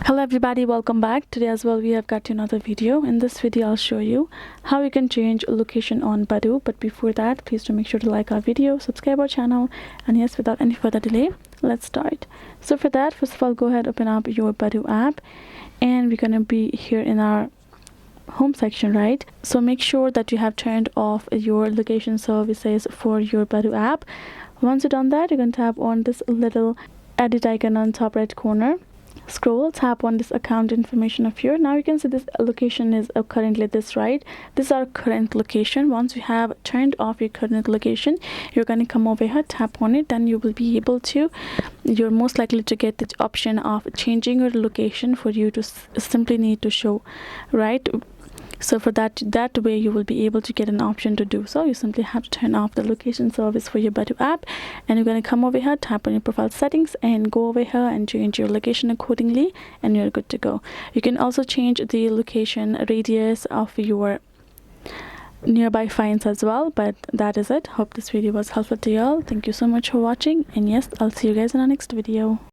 Hello everybody, welcome back. Today as well we have got another video. In this video I'll show you how you can change location on Badoo. But before that, please do make sure to like our video, subscribe our channel, and yes, without any further delay, let's start. So for that, first of all, go ahead, open up your Badoo app, and we're gonna be here in our home section, right? So make sure that you have turned off your location services for your Badoo app. Once you've done that, you can tap on this little edit icon on top right corner. Scroll, tap on this account information of yours. Now you can see this location is currently this, right? This is our current location. Once you have turned off your current location, you're going to come over here, tap on it, then you will be able to, you're most likely to get the option of changing your location for you to simply need to show, right? So for that way you will be able to get an option to do so. You simply have to turn off the location service for your Badoo app, and you're going to come over here, tap on your profile settings, and go over here and change your location accordingly, and you're good to go. You can also change the location radius of your nearby finds as well. But that is it. Hope this video was helpful to you all. Thank you so much for watching, and yes, I'll see you guys in our next video.